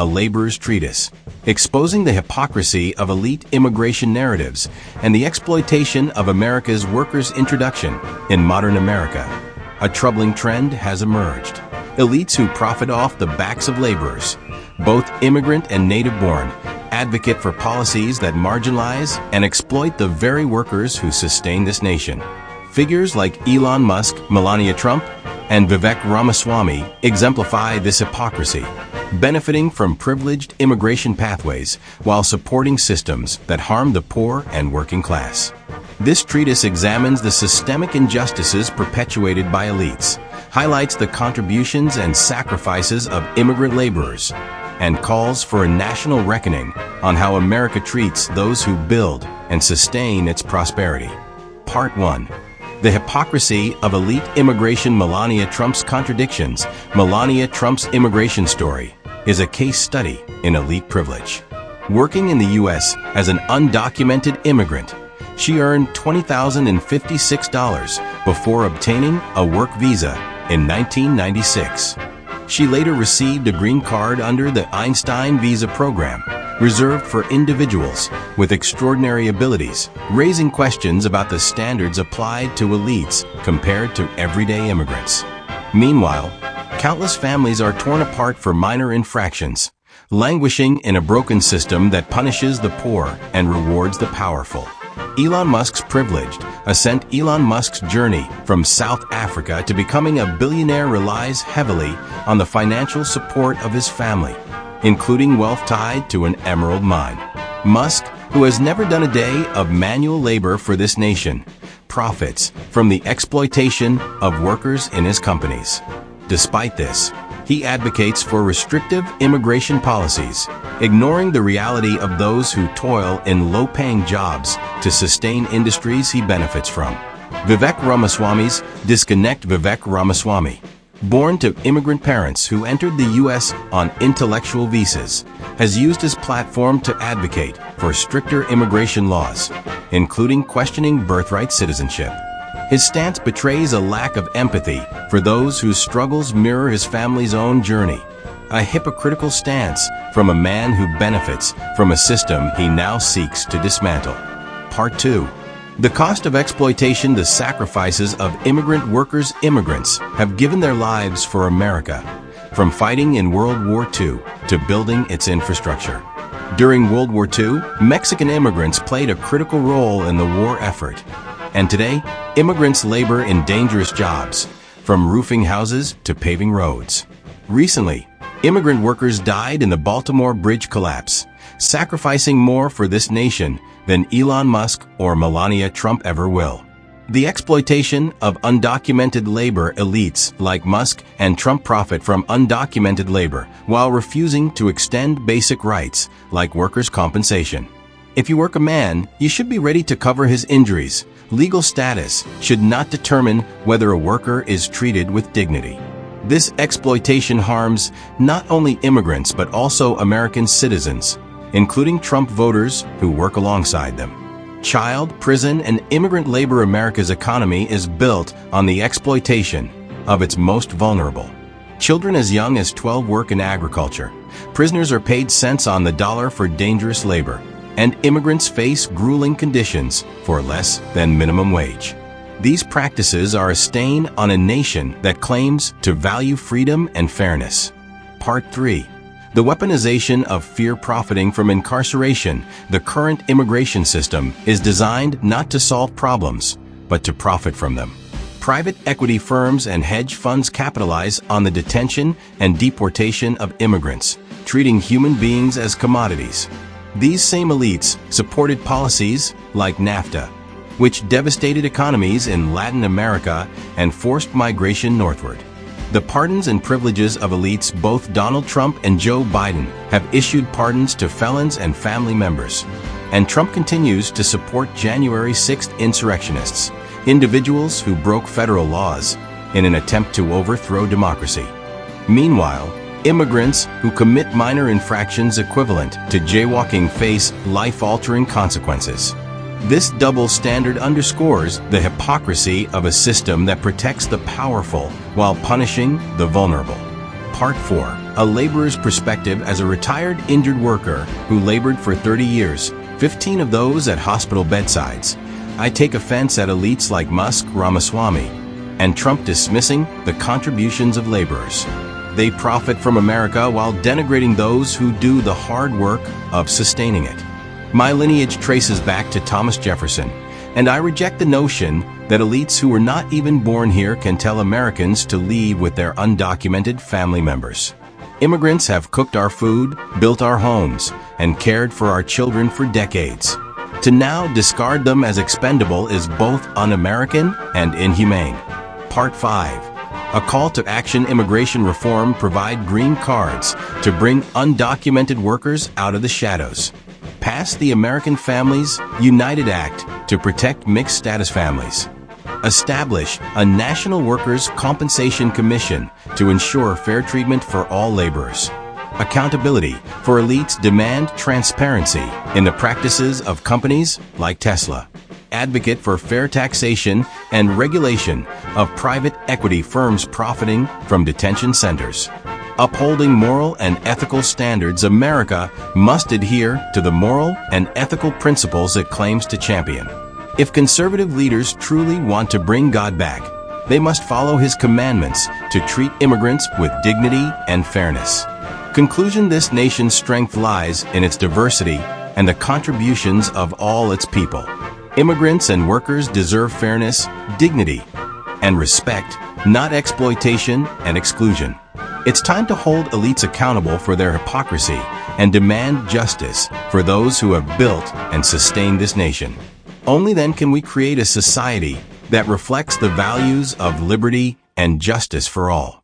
A Laborer's Treatise, exposing the hypocrisy of elite immigration narratives and the exploitation of America's workers' introduction in modern America. A troubling trend has emerged. Elites who profit off the backs of laborers, both immigrant and native-born, advocate for policies that marginalize and exploit the very workers who sustain this nation. Figures like Elon Musk, Melania Trump, and Vivek Ramaswamy exemplify this hypocrisy, benefiting from privileged immigration pathways while supporting systems that harm the poor and working class. This treatise examines the systemic injustices perpetuated by elites, highlights the contributions and sacrifices of immigrant laborers, and calls for a national reckoning on how America treats those who build and sustain its prosperity. Part 1. The Hypocrisy of Elite Immigration. Melania Trump's Contradictions. Melania Trump's immigration story is a case study in elite privilege. Working in the U.S. as an undocumented immigrant, she earned $20,056 before obtaining a work visa in 1996. She later received a green card under the Einstein Visa program, reserved for individuals with extraordinary abilities, raising questions about the standards applied to elites compared to everyday immigrants. Meanwhile, countless families are torn apart for minor infractions, languishing in a broken system that punishes the poor and rewards the powerful. Elon Musk's privileged ascent. Elon Musk's journey from South Africa to becoming a billionaire relies heavily on the financial support of his family, including wealth tied to an emerald mine. Musk, who has never done a day of manual labor for this nation, profits from the exploitation of workers in his companies. Despite this, he advocates for restrictive immigration policies, ignoring the reality of those who toil in low-paying jobs to sustain industries he benefits from. Vivek Ramaswamy's disconnect. Vivek Ramaswamy, born to immigrant parents who entered the U.S. on intellectual visas, has used his platform to advocate for stricter immigration laws, including questioning birthright citizenship. His stance betrays a lack of empathy for those whose struggles mirror his family's own journey, a hypocritical stance from a man who benefits from a system he now seeks to dismantle. Part 2. The cost of exploitation. The sacrifices of immigrant workers. Immigrants have given their lives for America, from fighting in World War II to building its infrastructure. During World War II, Mexican immigrants played a critical role in the war effort. And today, immigrants labor in dangerous jobs, from roofing houses to paving roads. Recently, immigrant workers died in the Baltimore bridge collapse, sacrificing more for this nation than Elon Musk or Melania Trump ever will. The exploitation of undocumented labor. Elites like Musk and Trump profit from undocumented labor while refusing to extend basic rights like workers' compensation. If you work a man, you should be ready to cover his injuries. Legal status should not determine whether a worker is treated with dignity. This exploitation harms not only immigrants but also American citizens, including Trump voters who work alongside them. Child, prison, and immigrant labor. America's economy is built on the exploitation of its most vulnerable. Children as young as 12 work in agriculture. Prisoners are paid cents on the dollar for dangerous labor, and immigrants face grueling conditions for less than minimum wage. These practices are a stain on a nation that claims to value freedom and fairness. Part 3. The weaponization of fear. Profiting from incarceration. The current immigration system is designed not to solve problems, but to profit from them. Private equity firms and hedge funds capitalize on the detention and deportation of immigrants, treating human beings as commodities. These same elites supported policies like NAFTA, which devastated economies in Latin America and forced migration northward. The pardons and privileges of elites. Both Donald Trump and Joe Biden have issued pardons to felons and family members, and Trump continues to support January 6th insurrectionists, individuals who broke federal laws in an attempt to overthrow democracy. Meanwhile, immigrants who commit minor infractions equivalent to jaywalking face life-altering consequences. This double standard underscores the hypocrisy of a system that protects the powerful while punishing the vulnerable. Part 4. A laborer's perspective as a retired injured worker who labored for 30 years, 15 of those at hospital bedsides. I take offense at elites like Musk, Ramaswamy, and Trump dismissing the contributions of laborers. They profit from America while denigrating those who do the hard work of sustaining it. My lineage traces back to Thomas Jefferson, and I reject the notion that elites who were not even born here can tell Americans to leave with their undocumented family members. Immigrants have cooked our food, built our homes, and cared for our children for decades. To now discard them as expendable is both un-American and inhumane. Part 5. A call to action. Immigration reform. Provide green cards to bring undocumented workers out of the shadows. Pass the American Families United Act to protect mixed-status families. Establish a National Workers' Compensation Commission to ensure fair treatment for all laborers. Accountability for elites. Demand transparency in the practices of companies like Tesla. Advocate for fair taxation and regulation of private equity firms profiting from detention centers. Upholding moral and ethical standards. America must adhere to the moral and ethical principles it claims to champion. If conservative leaders truly want to bring God back, they must follow His commandments to treat immigrants with dignity and fairness. Conclusion. This nation's strength lies in its diversity and the contributions of all its people. Immigrants and workers deserve fairness, dignity, and respect, not exploitation and exclusion. It's time to hold elites accountable for their hypocrisy and demand justice for those who have built and sustained this nation. Only then can we create a society that reflects the values of liberty and justice for all.